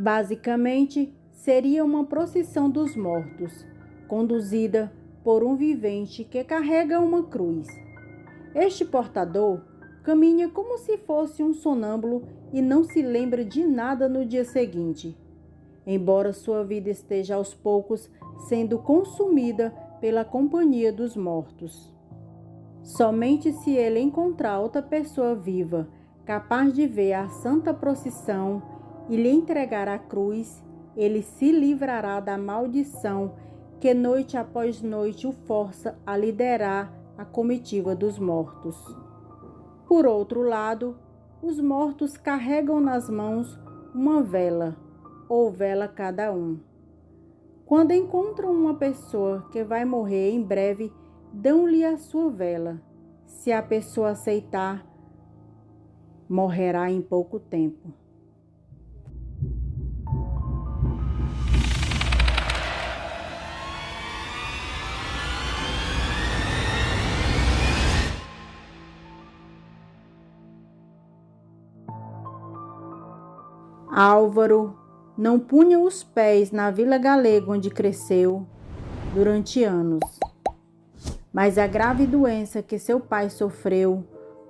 Basicamente, seria uma procissão dos mortos, conduzida por um vivente que carrega uma cruz. Este portador caminha como se fosse um sonâmbulo e não se lembra de nada no dia seguinte, embora sua vida esteja aos poucos sendo consumida pela companhia dos mortos. Somente se ele encontrar outra pessoa viva, capaz de ver a santa procissão e lhe entregar a cruz, ele se livrará da maldição que noite após noite o força a liderar a comitiva dos mortos. Por outro lado, os mortos carregam nas mãos uma vela, ou vela cada um. Quando encontram uma pessoa que vai morrer em breve, dão-lhe a sua vela. Se a pessoa aceitar, morrerá em pouco tempo. Álvaro não punha os pés na Vila Galega onde cresceu durante anos, mas a grave doença que seu pai sofreu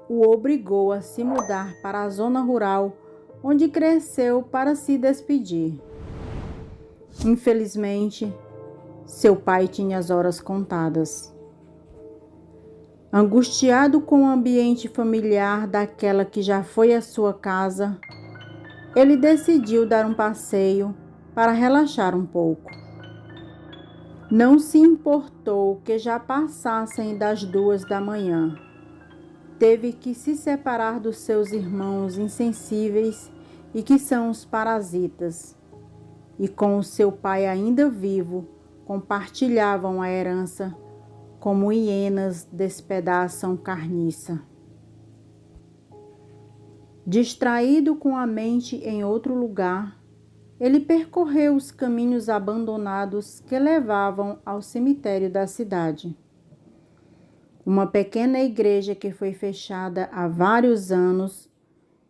o obrigou a se mudar para a zona rural onde cresceu para se despedir. Infelizmente, seu pai tinha as horas contadas. Angustiado com o ambiente familiar daquela que já foi a sua casa, ele decidiu dar um passeio para relaxar um pouco. Não se importou que já passassem das 2 da manhã. Teve que se separar dos seus irmãos insensíveis e que são os parasitas. E com o seu pai ainda vivo, compartilhavam a herança como hienas despedaçam carniça. Distraído com a mente em outro lugar, ele percorreu os caminhos abandonados que levavam ao cemitério da cidade. Uma pequena igreja que foi fechada há vários anos,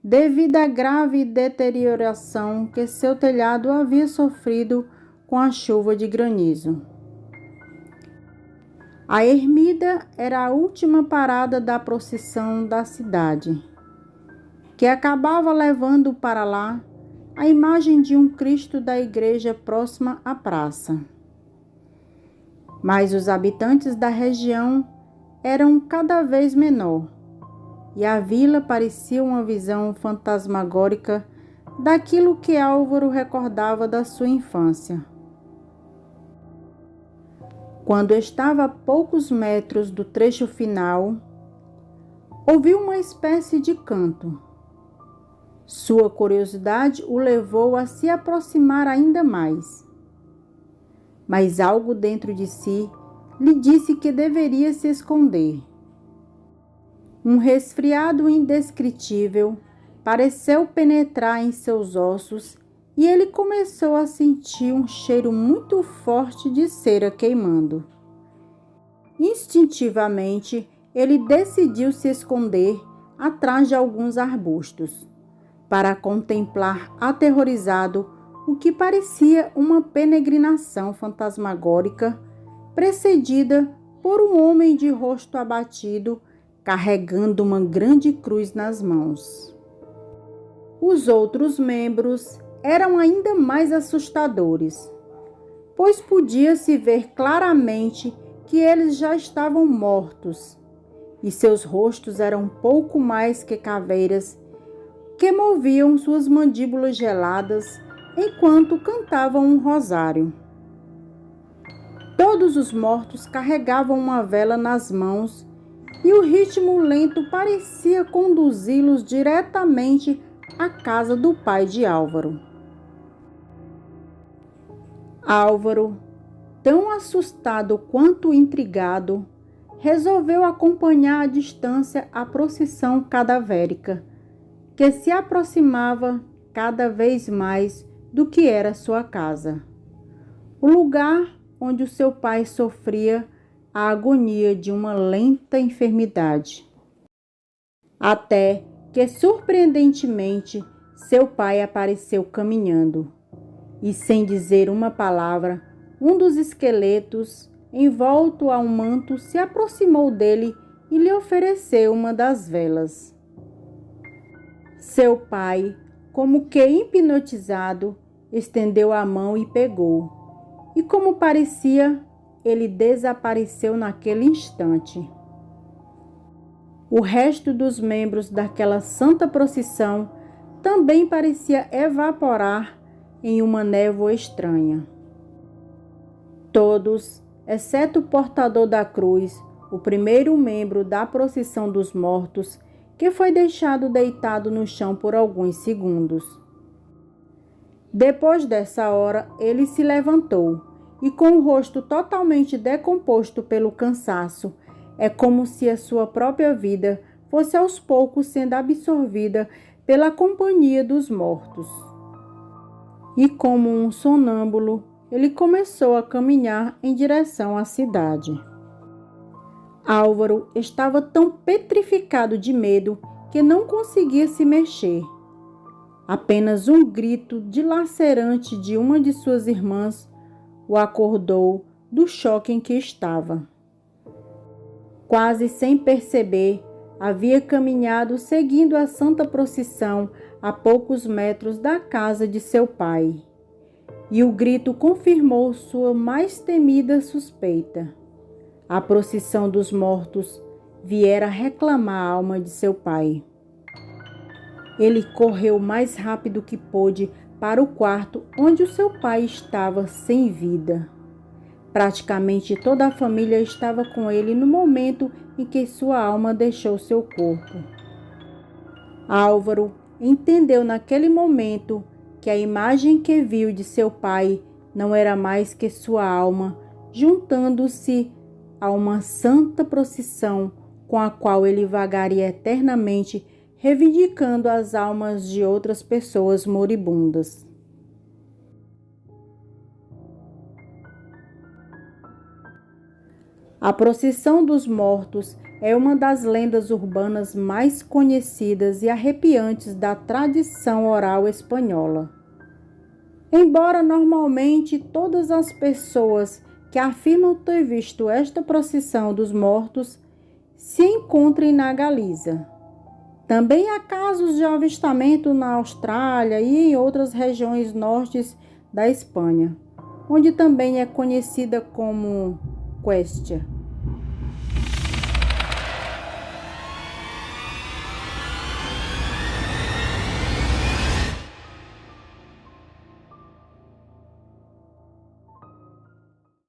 devido à grave deterioração que seu telhado havia sofrido com a chuva de granizo. A ermida era a última parada da procissão da cidade, que acabava levando para lá a imagem de um Cristo da igreja próxima à praça. Mas os habitantes da região eram cada vez menor, e a vila parecia uma visão fantasmagórica daquilo que Álvaro recordava da sua infância. Quando estava a poucos metros do trecho final, ouviu uma espécie de canto. Sua curiosidade o levou a se aproximar ainda mais. Mas algo dentro de si lhe disse que deveria se esconder. Um resfriado indescritível pareceu penetrar em seus ossos e ele começou a sentir um cheiro muito forte de cera queimando. Instintivamente, ele decidiu se esconder atrás de alguns arbustos, para contemplar aterrorizado o que parecia uma peregrinação fantasmagórica, precedida por um homem de rosto abatido, carregando uma grande cruz nas mãos. Os outros membros eram ainda mais assustadores, pois podia-se ver claramente que eles já estavam mortos, e seus rostos eram pouco mais que caveiras que moviam suas mandíbulas geladas enquanto cantavam um rosário. Todos os mortos carregavam uma vela nas mãos e o ritmo lento parecia conduzi-los diretamente à casa do pai de Álvaro. Álvaro, tão assustado quanto intrigado, resolveu acompanhar à distância a procissão cadavérica, que se aproximava cada vez mais do que era sua casa, o lugar onde o seu pai sofria a agonia de uma lenta enfermidade. Até que, surpreendentemente, seu pai apareceu caminhando, e, sem dizer uma palavra, um dos esqueletos, envolto a um manto, se aproximou dele e lhe ofereceu uma das velas. Seu pai, como que hipnotizado, estendeu a mão e pegou. E como parecia, ele desapareceu naquele instante. O resto dos membros daquela santa procissão também parecia evaporar em uma névoa estranha. Todos, exceto o portador da cruz, o primeiro membro da procissão dos mortos, que foi deixado deitado no chão por alguns segundos. Depois dessa hora, ele se levantou e, com o rosto totalmente decomposto pelo cansaço, é como se a sua própria vida fosse aos poucos sendo absorvida pela companhia dos mortos. E como um sonâmbulo, ele começou a caminhar em direção à cidade. Álvaro estava tão petrificado de medo que não conseguia se mexer. Apenas um grito dilacerante de uma de suas irmãs o acordou do choque em que estava. Quase sem perceber, havia caminhado seguindo a santa procissão a poucos metros da casa de seu pai. E o grito confirmou sua mais temida suspeita. A procissão dos mortos viera reclamar a alma de seu pai. Ele correu o mais rápido que pôde para o quarto onde o seu pai estava sem vida. Praticamente toda a família estava com ele no momento em que sua alma deixou seu corpo. Álvaro entendeu naquele momento que a imagem que viu de seu pai não era mais que sua alma, juntando-se a uma santa procissão com a qual ele vagaria eternamente, reivindicando as almas de outras pessoas moribundas. A procissão dos mortos é uma das lendas urbanas mais conhecidas e arrepiantes da tradição oral espanhola. Embora normalmente todas as pessoas que afirmam ter visto esta procissão dos mortos se encontrem na Galiza. Também há casos de avistamento na Austrália e em outras regiões nortes da Espanha, onde também é conhecida como Cuestia.